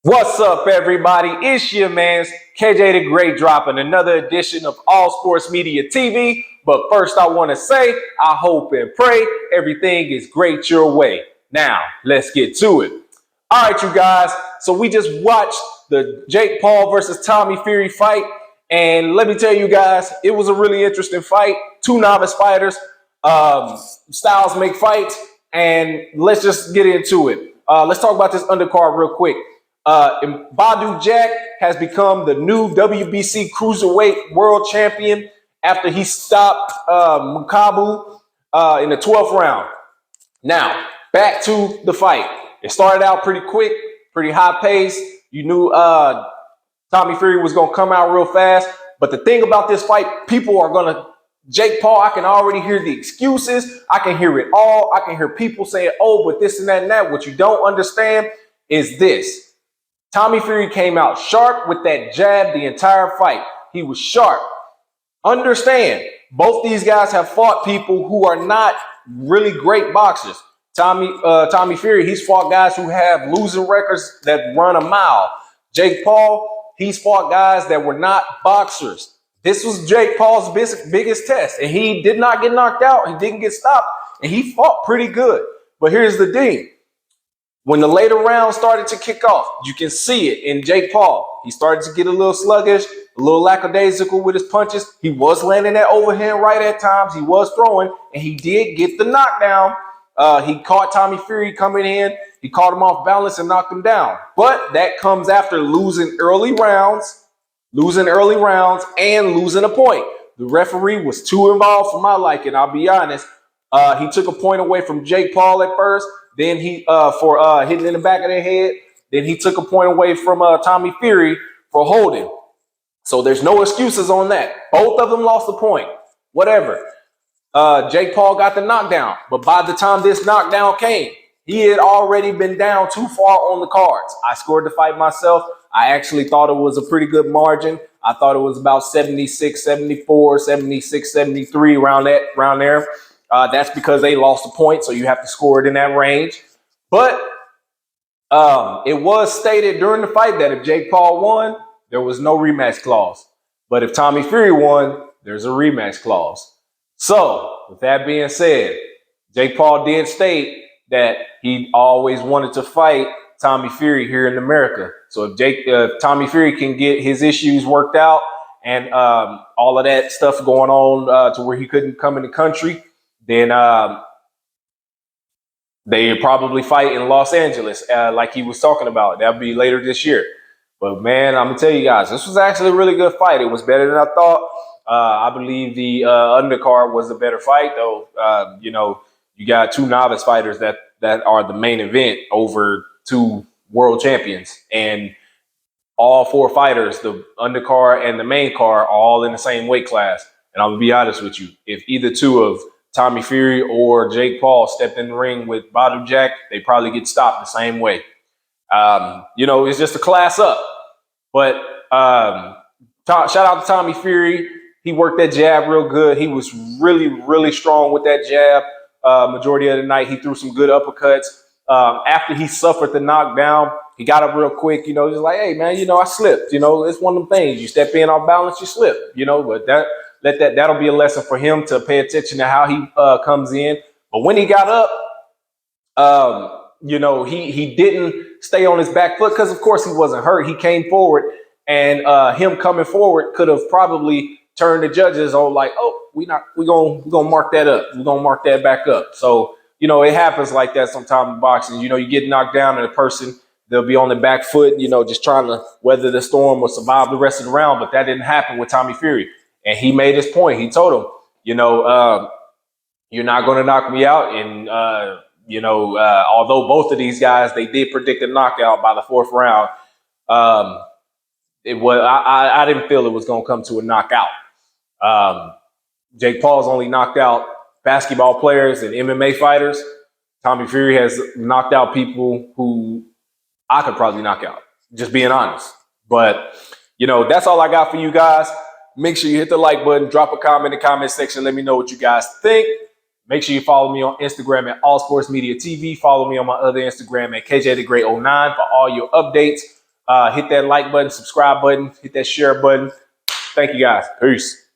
What's up, everybody? It's your man's KJ the Great dropping another edition of All Sports Media TV. But first, I want to say I hope and pray everything is great your way. Now, let's get to it. All right, you guys. So we just watched the Jake Paul versus Tommy Fury fight. And let me tell you guys, it was a really interesting fight. Two novice fighters. Styles make fights. And let's just get into it. Let's talk about this undercard real quick. Badu Jack has become the new WBC Cruiserweight World Champion after he stopped Makabu in the 12th round. Now, back to the fight. It started out pretty quick, pretty high pace. You knew Tommy Fury was going to come out real fast. But the thing about this fight, people are going to Jake Paul, I can already hear the excuses. I can hear it all. I can hear people saying, oh, but this and that and that. What you don't understand is this. Tommy Fury came out sharp with that jab the entire fight. He was sharp. Understand, both these guys have fought people who are not really great boxers. Tommy Fury, he's fought guys who have losing records that run a mile. Jake Paul, he's fought guys that were not boxers. This was Jake Paul's biggest test, and he did not get knocked out. He didn't get stopped, and he fought pretty good. But here's the thing. When the later rounds started to kick off, you can see it in Jake Paul. He started to get a little sluggish, a little lackadaisical with his punches. He was landing that overhand right at times. He was throwing, and he did get the knockdown. He caught Tommy Fury coming in. He caught him off balance and knocked him down. But that comes after losing early rounds, and losing a point. The referee was too involved for my liking, I'll be honest. He took a point away from Jake Paul at first. Then he for hitting in the back of the head. Then he took a point away from Tommy Fury for holding. So there's no excuses on that. Both of them lost the point. Whatever. Jake Paul got the knockdown. But by the time this knockdown came, he had already been down too far on the cards. I scored the fight myself. I actually thought it was a pretty good margin. I thought it was about 76, 74, 76, 73 around there. That's because they lost a point, so you have to score it in that range. But it was stated during the fight that if Jake Paul won, there was no rematch clause. But if Tommy Fury won, there's a rematch clause. So, with that being said, Jake Paul did state that he always wanted to fight Tommy Fury here in America. So if Tommy Fury can get his issues worked out and all of that stuff going on to where he couldn't come in the country, then they probably fight in Los Angeles, like he was talking about. That'll be later this year. But, man, I'm going to tell you guys, this was actually a really good fight. It was better than I thought. I believe the undercard was a better fight, though. You got two novice fighters that are the main event over two world champions. And all four fighters, the undercard and the main card, are all in the same weight class. And I'm going to be honest with you. If either two of Tommy Fury or Jake Paul stepped in the ring with Badu Jack, they probably get stopped the same way. It's just a class up. But shout out to Tommy Fury. He worked that jab real good. He was really, really strong with that jab. Majority of the night, he threw some good uppercuts. After he suffered the knockdown, he got up real quick, just like, hey, man, I slipped. It's one of them things. You step in off balance, you slip, but that'll be a lesson for him to pay attention to how he comes in. But when he got up, he didn't stay on his back foot because, of course, he wasn't hurt. He came forward, and him coming forward could have probably turned the judges on like, oh, we're gonna mark that up. We're gonna mark that back up. So, it happens like that sometimes in boxing. You get knocked down and a person, they'll be on the back foot, just trying to weather the storm or survive the rest of the round. But that didn't happen with Tommy Fury. And he made his point. He told him, you're not going to knock me out. And, although both of these guys, they did predict a knockout by the fourth round, I didn't feel it was going to come to a knockout. Jake Paul's only knocked out basketball players and MMA fighters. Tommy Fury has knocked out people who I could probably knock out, just being honest. But, that's all I got for you guys. Make sure you hit the like button, drop a comment in the comment section. Let me know what you guys think. Make sure you follow me on Instagram at All Sports Media TV. Follow me on my other Instagram at KJ the Great 09 for all your updates. Hit that like button, subscribe button, hit that share button. Thank you guys. Peace.